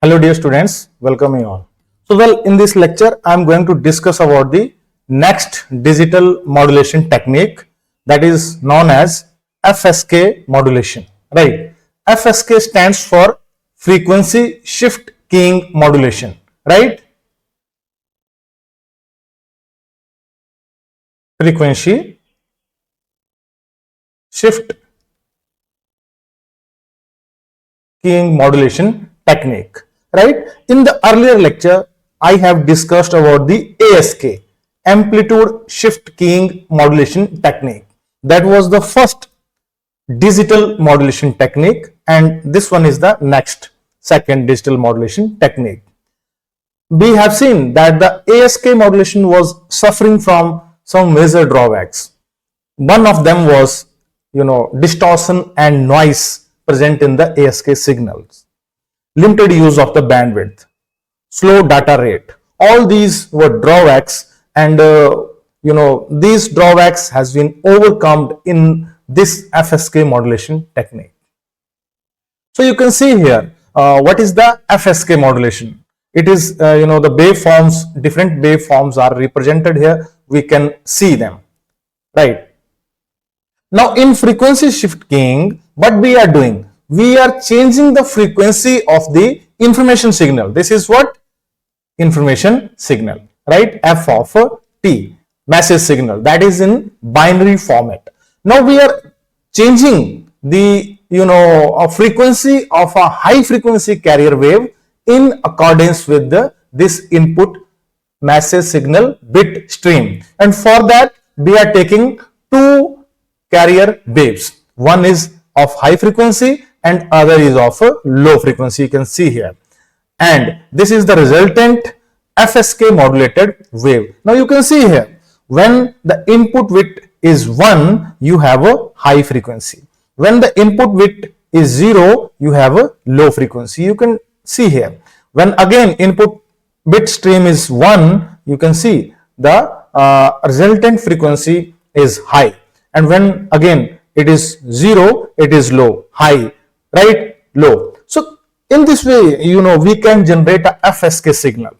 Hello dear students, welcome you all. So in this lecture I am going to discuss about the next digital modulation technique that is known as FSK modulation, right? FSK stands for frequency shift keying modulation, right? Frequency shift keying modulation technique, right? In the earlier lecture I have discussed about the ASK, amplitude shift keying modulation technique. That was the first digital modulation technique, and this one is the next second digital modulation technique. We have seen that the ASK modulation was suffering from some major drawbacks. One of them was distortion and noise present in the ASK signals, limited use of the bandwidth, slow data rate. All these were drawbacks, and these drawbacks has been overcome in this FSK modulation technique. So you can see here what is the FSK modulation. It is the waveforms, different waveforms are represented here. We can see them, right? Now in frequency shift keying, what we are doing? We are changing the frequency of the information signal. This is what? Information signal, right? F of t, message signal, that is in binary format. Now we are changing the frequency of a high frequency carrier wave in accordance with this input message signal bit stream, and for that we are taking two carrier waves. One is of high frequency and other is of a low frequency. You can see here, and this is the resultant FSK modulated wave. Now you can see here, when the input width is 1, you have a high frequency. When the input width is 0, you have a low frequency. You can see here, when again input bit stream is 1, you can see the resultant frequency is high, and when again it is 0, it is low, high, right, low. So in this way, we can generate a FSK signal.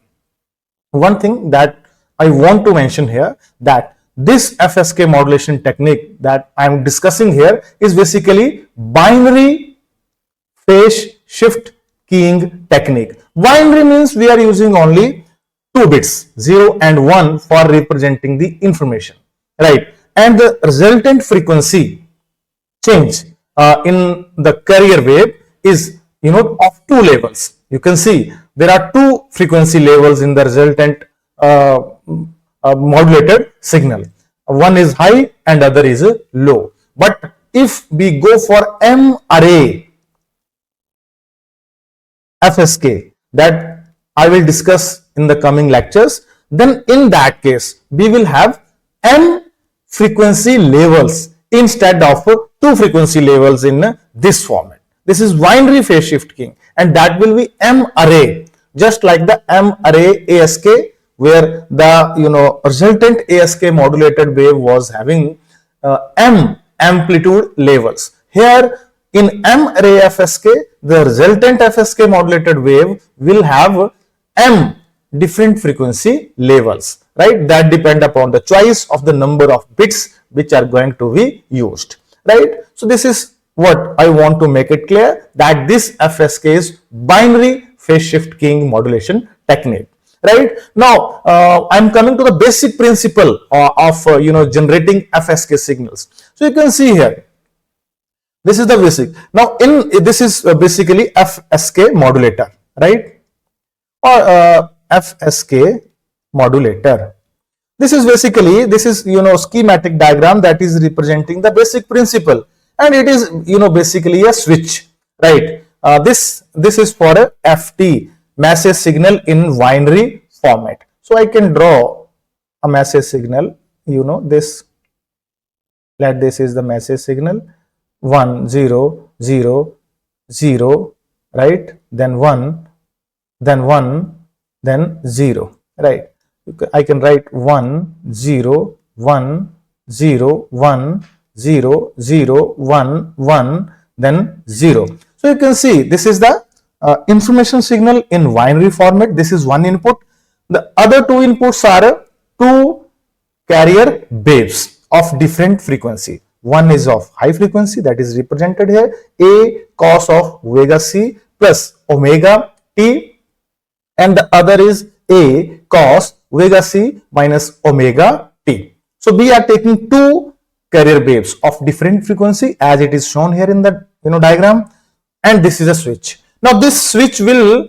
One thing that I want to mention here, that this FSK modulation technique that I am discussing here is basically binary phase shift keying technique. Binary means we are using only two bits, 0 and 1, for representing the information, right? And the resultant frequency change in the carrier wave is of two levels. You can see there are two frequency levels in the resultant modulated signal. One is high and other is low. But if we go for M array FSK, that I will discuss in the coming lectures, then in that case we will have M frequency levels instead of two frequency levels in this format. This is binary phase shift keying, and that will be M array, just like the M array ASK, where the resultant ASK modulated wave was having M amplitude levels. Here in M array FSK, the resultant FSK modulated wave will have M different frequency levels, right? That depend upon the choice of the number of bits which are going to be used, right? So this is what I want to make it clear, that this FSK is binary phase shift keying modulation technique, right? Now I'm coming to the basic principle of generating FSK signals. So you can see here, this is the basic. Now this is basically FSK modulator, right? Or FSK modulator. This is basically, schematic diagram that is representing the basic principle, and it is basically a switch, right? This is for a FT, message signal in binary format. So I can draw a message signal, this, let this is the message signal, 1 0 0 0, right? Then 1, then 1, then 0, right? I can write 1 0 1 0 1 0 0 1 1, then 0. So you can see this is the information signal in binary format. This is one input. The other two inputs are two carrier waves of different frequency. One is of high frequency, that is represented here, A cos of omega c plus omega t, and the other is A cos omega c minus omega t. So we are taking two carrier waves of different frequency as it is shown here in the diagram, and this is a switch. Now this switch will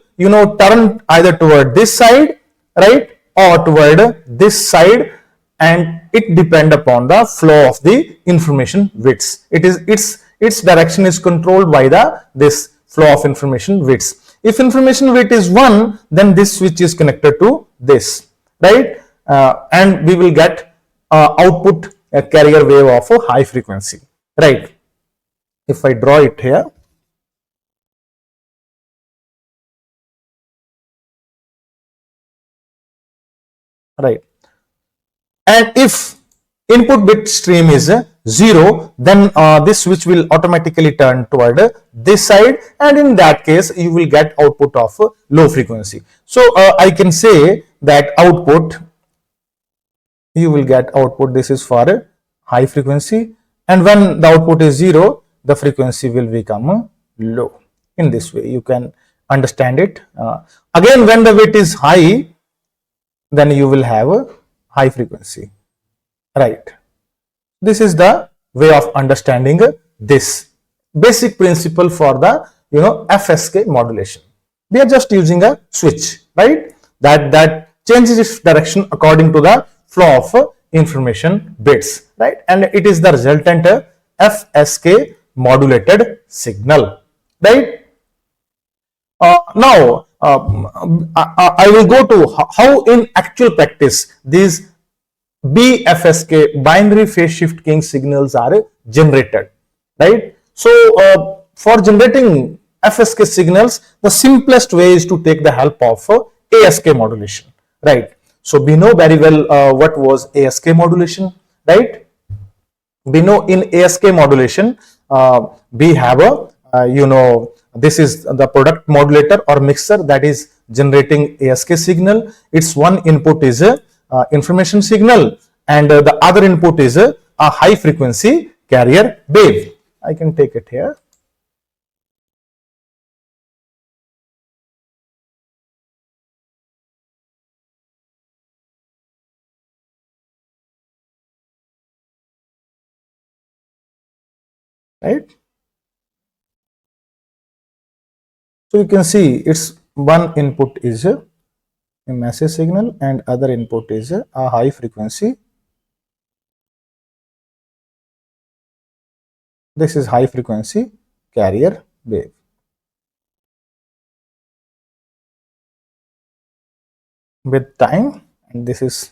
turn either toward this side, right, or toward this side, and it depend upon the flow of the information widths. Its direction is controlled by this flow of information widths. If information width is 1, then this switch is connected to this, right, and we will get output a carrier wave of a high frequency, right. If I draw it here, right, and if input bit stream is 0, then this switch will automatically turn toward this side, and in that case you will get output of low frequency. So I can say that output, you will get output, this is for a high frequency, and when the output is 0, the frequency will become low. In this way you can understand it. Again, when the weight is high, then you will have a high frequency, right. This is the way of understanding this basic principle for the FSK modulation. We are just using a switch, right, that changes its direction according to the flow of information bits, right, and it is the resultant FSK modulated signal, right. Now I will go to how in actual practice these BFSK, binary phase shift keying signals, are generated, right. So for generating FSK signals, the simplest way is to take the help of ASK modulation, right. So we know very well what was ASK modulation, right. We know in ASK modulation we have a this is the product modulator or mixer that is generating ASK signal. Its one input is a information signal, and the other input is a high frequency carrier wave. I can take it here. Right. So you can see its one input is a message signal and other input is a high frequency. This is high frequency carrier wave. With time, and this is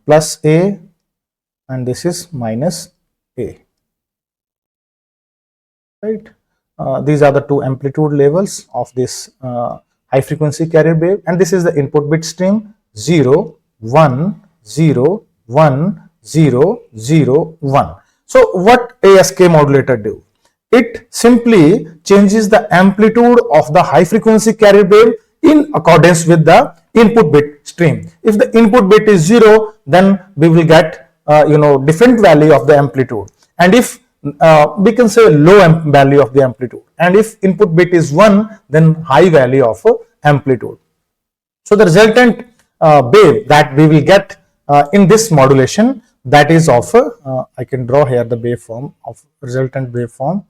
plus A and this is minus A, right. These are the two amplitude levels of this high frequency carrier wave, and this is the input bit stream 0 1 0 1 0 0 1. So what ASK modulator do? It simply changes the amplitude of the high frequency carrier wave in accordance with the input bit stream. If the input bit is 0, then we will get different value of the amplitude, and if we can say low value of the amplitude, and if input bit is 1, then high value of amplitude. So the resultant wave that we will get in this modulation, that is of I can draw here the waveform of resultant waveform.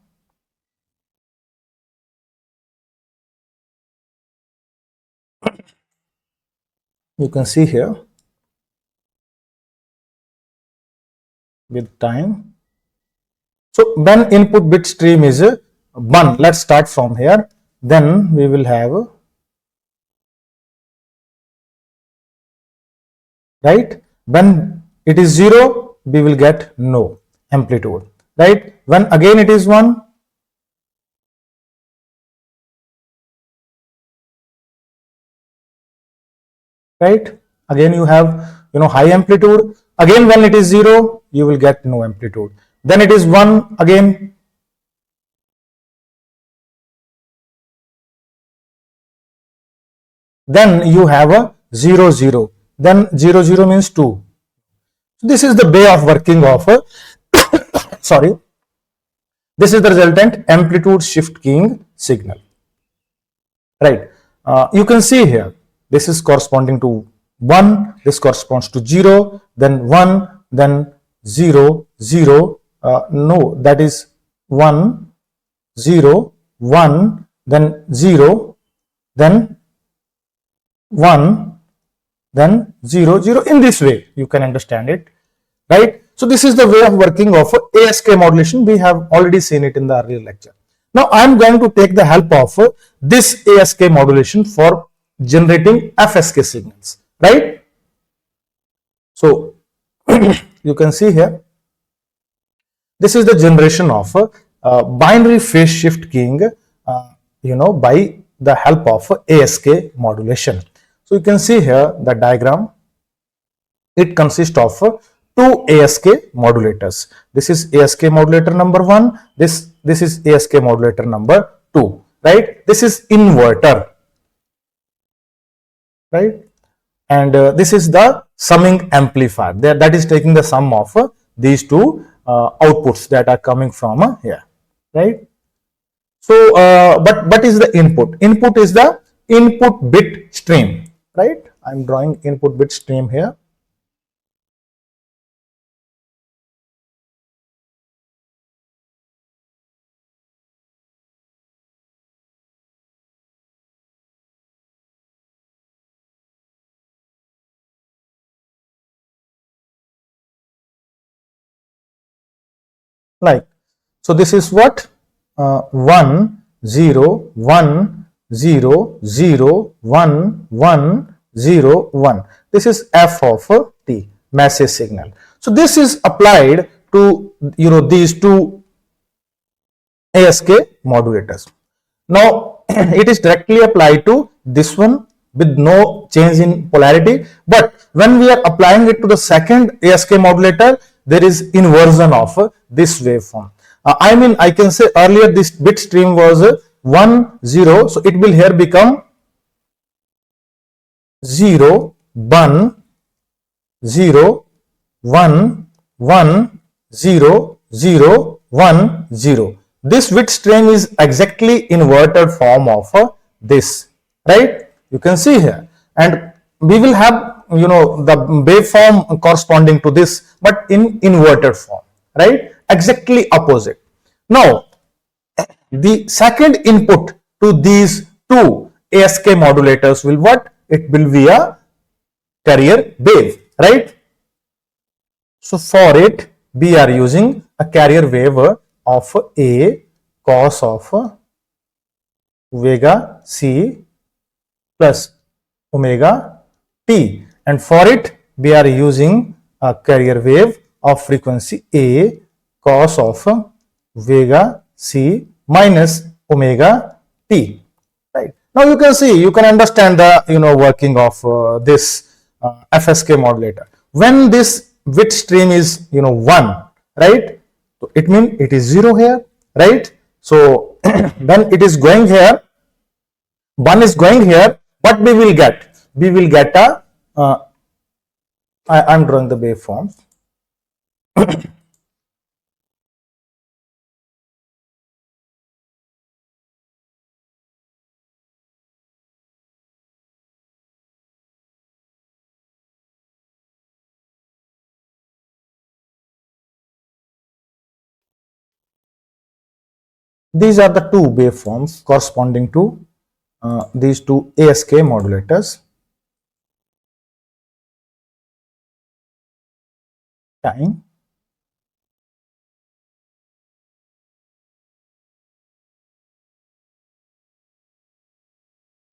You can see here with time. So when input bit stream is 1, let's start from here, then we will have, right, when it is 0, we will get no amplitude, right. When again it is 1, right, again you have high amplitude. Again when it is 0, you will get no amplitude. Then it is 1 again, then you have a 0 0, then 0 0 means 2. This is the way of working of sorry, this is the resultant amplitude shift keying signal, right? You can see here, this is corresponding to 1, this corresponds to 0, then 1, then 0 0, no, that is 1 0 1, then 0, then 1, then 0 0. In this way you can understand it, right? So this is the way of working of ASK modulation. We have already seen it in the earlier lecture. Now I am going to take the help of this ASK modulation for generating FSK signals, right? So you can see here, this is the generation of binary phase shift keying, by the help of ASK modulation. So you can see here the diagram. It consists of two ASK modulators. This is ASK modulator number 1. This is ASK modulator number 2. Right? This is inverter. Right? And this is the summing amplifier. That is taking the sum of these two outputs that are coming from here. Right? So, but what is the input? Input is the input bit stream. Right? I am drawing input bit stream here. Like, so this is what 1 0 1 0 0 1 1 0 1. This is f of t, message signal. So this is applied to these two ASK modulators. Now it is directly applied to this one with no change in polarity, but when we are applying it to the second ASK modulator, there is inversion of this waveform. I mean, I can say earlier this bit stream was 1 0, so it will here become 0 1 0 1 1 0 0 1 0. This bit stream is exactly inverted form of this, right? You can see here, and we will have the waveform corresponding to this, but in inverted form, right? Exactly opposite. Now the second input to these two ASK modulators will what? It will be a carrier wave, right? So for it we are using a carrier wave of A cos of omega c plus omega t, and for it we are using a carrier wave of frequency A cos of omega c minus omega t. Right. Now you can see, you can understand the working of this FSK modulator. When this bit stream is 1, right? So it means it is 0 here, right? So when it is going here, 1 is going here, what we will get? We will get a I am drawing the waveform. These are the two waveforms corresponding to these two ASK modulators. Time.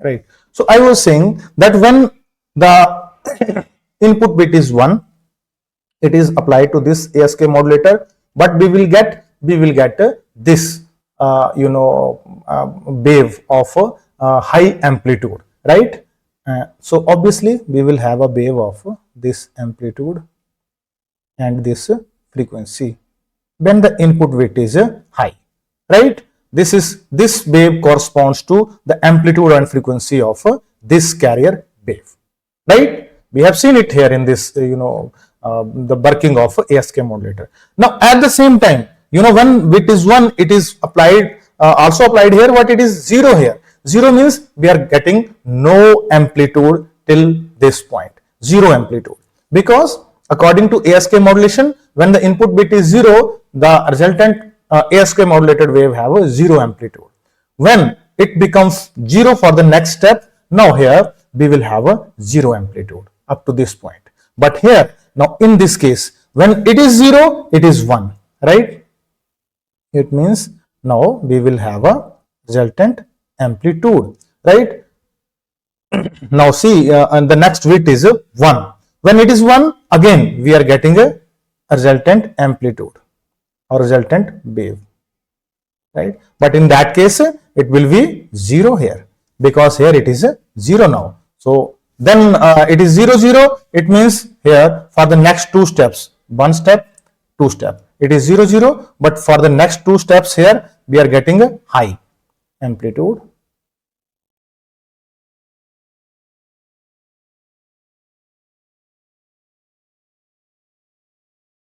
Right. So I was saying that when the input bit is 1, it is applied to this ASK modulator, but we will get this wave of high amplitude, right? So obviously we will have a wave of this amplitude and this frequency when the input bit is high, right? This wave corresponds to the amplitude and frequency of this carrier wave, right? We have seen it here in this, the working of ASK modulator. Now, at the same time, when bit is 1, it is applied, also applied here, what it is 0 here. 0 means we are getting no amplitude till this point, 0 amplitude. Because according to ASK modulation, when the input bit is 0, the resultant ASK modulated wave have a 0 amplitude. When it becomes 0 for the next step, now here we will have a 0 amplitude up to this point. But here, now in this case, when it is 0, it is 1, right? It means now we will have a resultant amplitude, right? Now see, and the next bit is 1. When it is 1, again we are getting a resultant amplitude or resultant wave, right? But in that case, it will be 0 here, because here it is 0 now. So then it is 0, 0. It means here for the next 2 steps, 1 step, 2 step, it is 0, 0. But for the next 2 steps here, we are getting a high amplitude.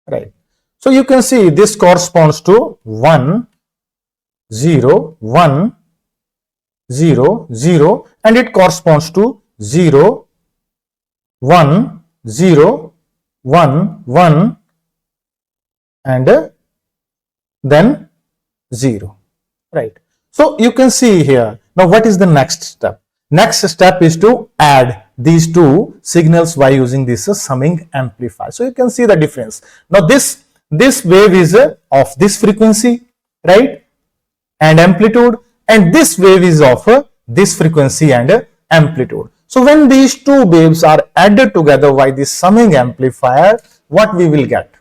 Right. So you can see this corresponds to 1, 0, 1, 0, 0, and it corresponds to 0, 1, 0, 1, 1, and then 0, right? So you can see here. Now what is the next step? Next step is to add these two signals by using this summing amplifier. So you can see the difference. Now this wave is of this frequency, right, and amplitude, and this wave is of this frequency and amplitude. So when these two waves are added together by this summing amplifier, what we will get?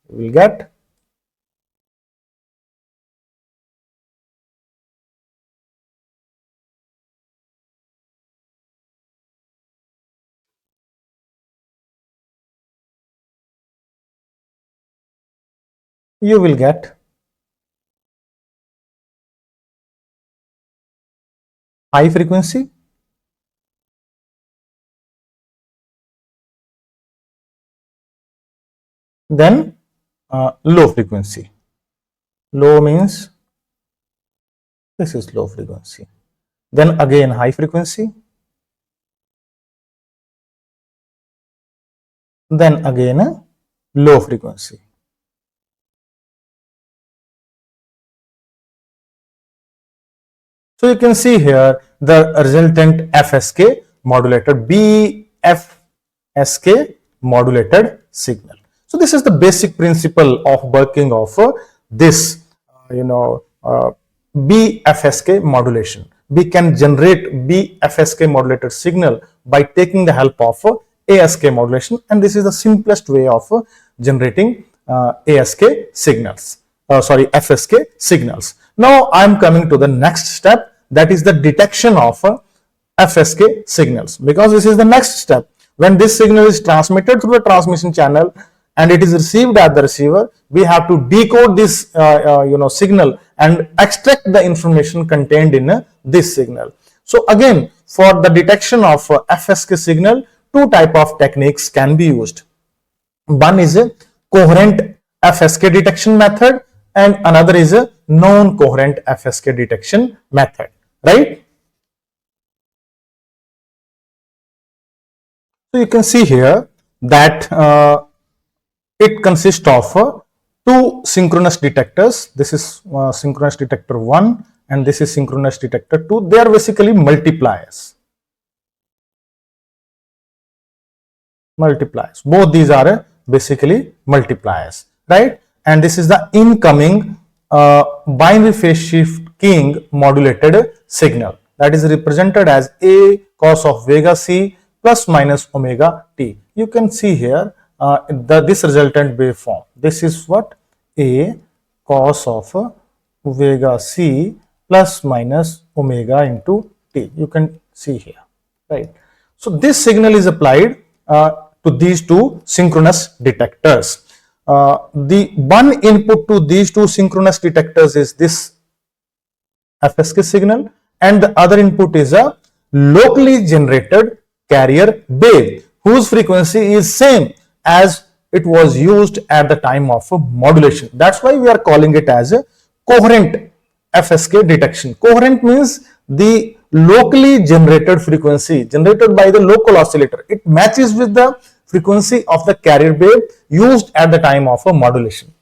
We will get high frequency, then low frequency. Low means this is low frequency. Then again high frequency, then again a low frequency. So you can see here the resultant FSK modulator, B.FSK modulated signal. So this is the basic principle of working of this, B.FSK modulation. We can generate B.FSK modulated signal by taking the help of ASK modulation, and this is the simplest way of generating ASK signals. FSK signals. Now I am coming to the next step, that is the detection of FSK signals, because this is the next step. When this signal is transmitted through the transmission channel and it is received at the receiver, we have to decode this signal and extract the information contained in this signal. So again, for the detection of FSK signal, two type of techniques can be used. One is a coherent FSK detection method and another is a non-coherent FSK detection method, right? So you can see here that it consists of two synchronous detectors. This is synchronous detector 1 and this is synchronous detector 2. They are basically multipliers. Both these are basically multipliers, right? And this is the incoming binary phase shift keying modulated signal, that is represented as A cos of vega C plus minus omega t. You can see here this resultant waveform. This is what? A cos of vega C plus minus omega into t. You can see here, right? So this signal is applied to these two synchronous detectors. The one input to these two synchronous detectors is this FSK signal, and the other input is a locally generated carrier wave whose frequency is same as it was used at the time of modulation. That's why we are calling it as a coherent FSK detection. Coherent means the locally generated frequency generated by the local oscillator. It matches with the frequency of the carrier wave used at the time of a modulation.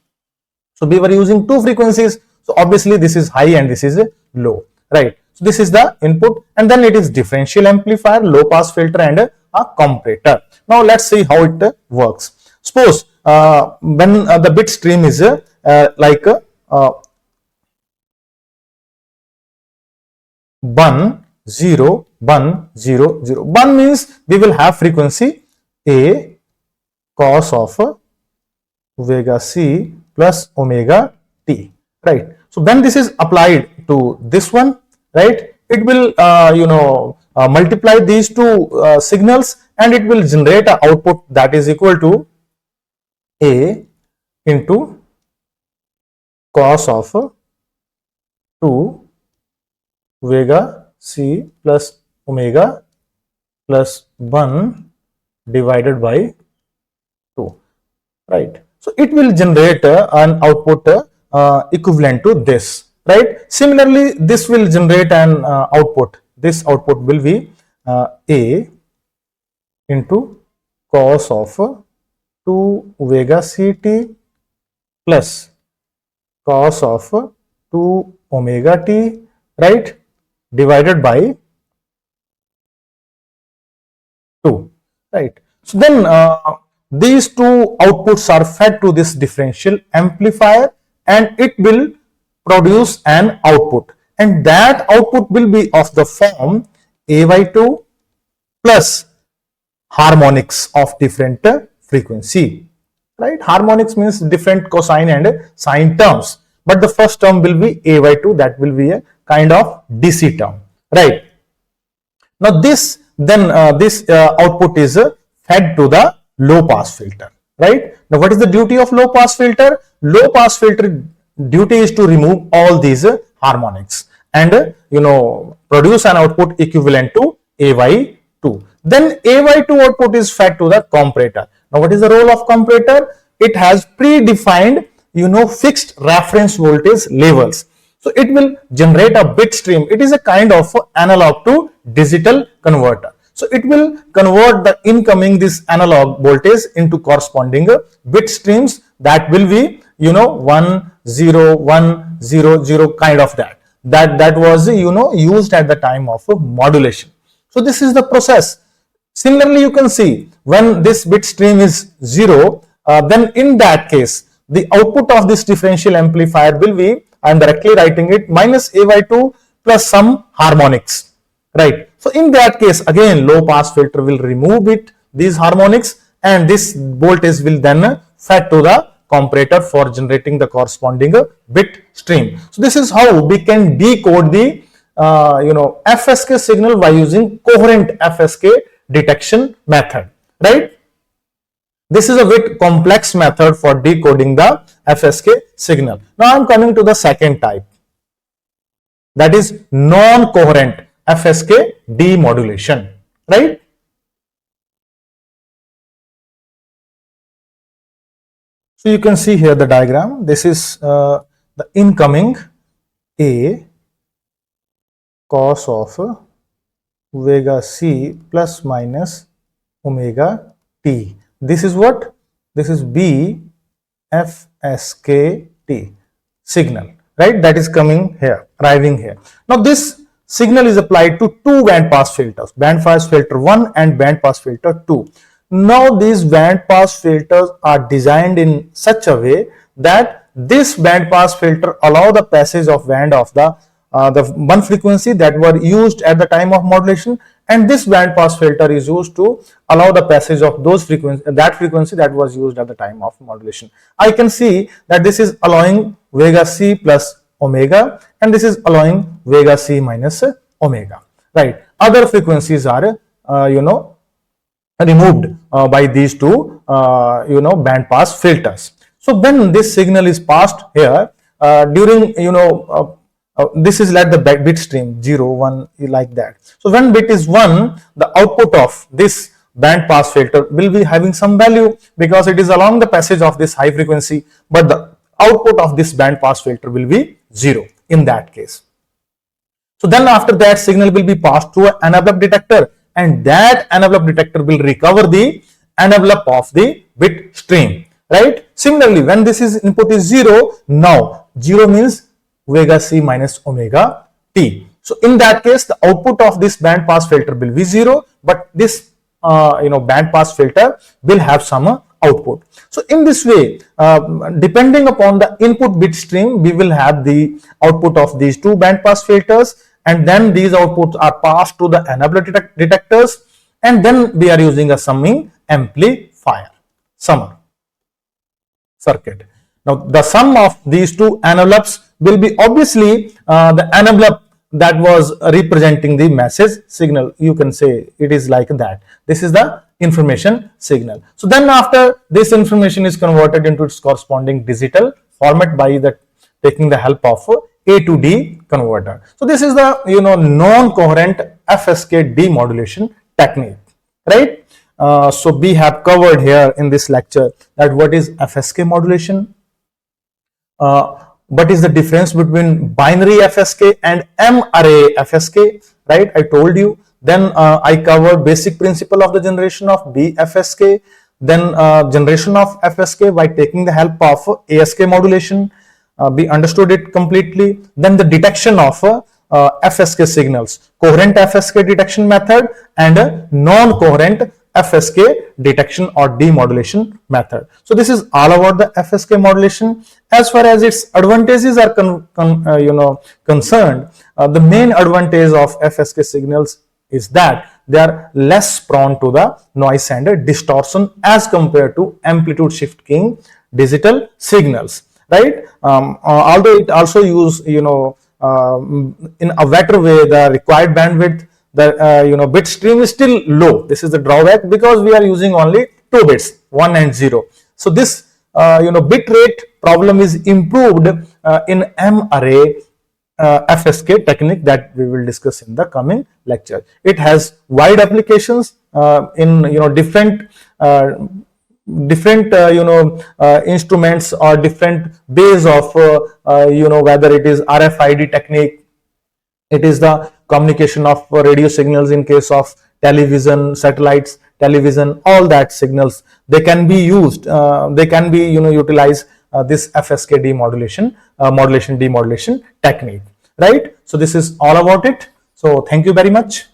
So we were using two frequencies. So obviously this is high and this is low, right? So this is the input, and then it is differential amplifier, low pass filter, and a comparator. Now let's see how it works. Suppose when the bit stream is like 1 0 1 0 0. 1 means we will have frequency A cos of omega c plus omega t, right? So when this is applied to this one, right, it will multiply these two signals, and it will generate an output that is equal to A into cos of 2 omega c plus omega plus 1 divided by 2, right? So it will generate an output equivalent to this, right? Similarly, this will generate an output. This output will be A into cos of 2 omega ct plus cos of 2 omega t, right, divided by 2, right? So then these two outputs are fed to this differential amplifier, and it will produce an output, and that output will be of the form A by 2 plus harmonics of different frequency, right? Harmonics means different cosine and sine terms, but the first term will be A by 2, that will be a kind of DC term, right? Now this output is fed to the low pass filter, right? Now what is the duty of low pass filter? Low pass filter duty is to remove all these harmonics and produce an output equivalent to A by 2. Then A by 2 output is fed to the comparator. Now what is the role of comparator? It has predefined fixed reference voltage levels. So it will generate a bit stream. It is a kind of analog to digital converter. So it will convert the incoming this analog voltage into corresponding bit streams that will be 1 0 1 0 0 kind of that was used at the time of modulation. So this is the process. Similarly, you can see when this bit stream is 0, then in that case the output of this differential amplifier will be, I am directly writing it, minus A by 2 plus some harmonics, right? So in that case, again low pass filter will remove these harmonics, and this voltage will then fed to the comparator for generating the corresponding bit stream. So this is how we can decode the FSK signal by using coherent FSK detection method, right? This is a bit complex method for decoding the FSK signal. Now I am coming to the second type, that is non-coherent FSK demodulation, right? So you can see here the diagram. This is the incoming A cos of omega c plus minus omega t. This is what? This is B FSK T signal, right? That is coming here, arriving here. Now this signal is applied to two band pass filters, band pass filter 1 and band pass filter 2. Now these band pass filters are designed in such a way that this band pass filter allow the passage of band of the one frequency that were used at the time of modulation, and this band pass filter is used to allow the passage of those frequency that was used at the time of modulation. I can see that this is allowing omega c plus omega, and this is allowing omega c minus omega, right? Other frequencies are removed by these two band pass filters. So when this signal is passed here during This is like the bit stream 0 1 like that. So when bit is 1, the output of this band pass filter will be having some value because it is along the passage of this high frequency, but the output of this band pass filter will be 0 in that case. So then after that, signal will be passed through an envelope detector, and that envelope detector will recover the envelope of the bit stream, right? Similarly, when this is input is 0, now 0 means omega c minus omega t. So in that case, the output of this band pass filter will be 0, but this band pass filter will have some output. So in this way, depending upon the input bit stream, we will have the output of these two band pass filters, and then these outputs are passed to the envelope detectors, and then we are using a summing amplifier, summer circuit. Now the sum of these two envelopes will be obviously the envelope that was representing the message signal. You can say it is like that. This is the information signal. So then after this information is converted into its corresponding digital format by the taking the help of A to D converter. So this is the non-coherent FSK demodulation technique, right? So we have covered here in this lecture that what is FSK modulation, what is the difference between binary FSK and M-array FSK, right? I told you. Then I covered basic principle of the generation of BFSK, then generation of FSK by taking the help of ASK modulation. We understood it completely. Then the detection of FSK signals, coherent FSK detection method and non-coherent FSK detection or demodulation method. So this is all about the FSK modulation. As far as its advantages are concerned, the main advantage of FSK signals is that they are less prone to the noise and distortion as compared to amplitude shift keying digital signals, right? Although it also use in a better way the required bandwidth, the bit stream is still low. This is the drawback because we are using only 2 bits, 1 and 0. So this bit rate problem is improved in M-array FSK technique that we will discuss in the coming lecture. It has wide applications in different instruments or different ways of whether it is RFID technique, it is the communication of radio signals in case of television, satellites, television, all that signals, they can be used, they can be utilize this FSK demodulation, modulation demodulation technique, right? So this is all about it. So thank you very much.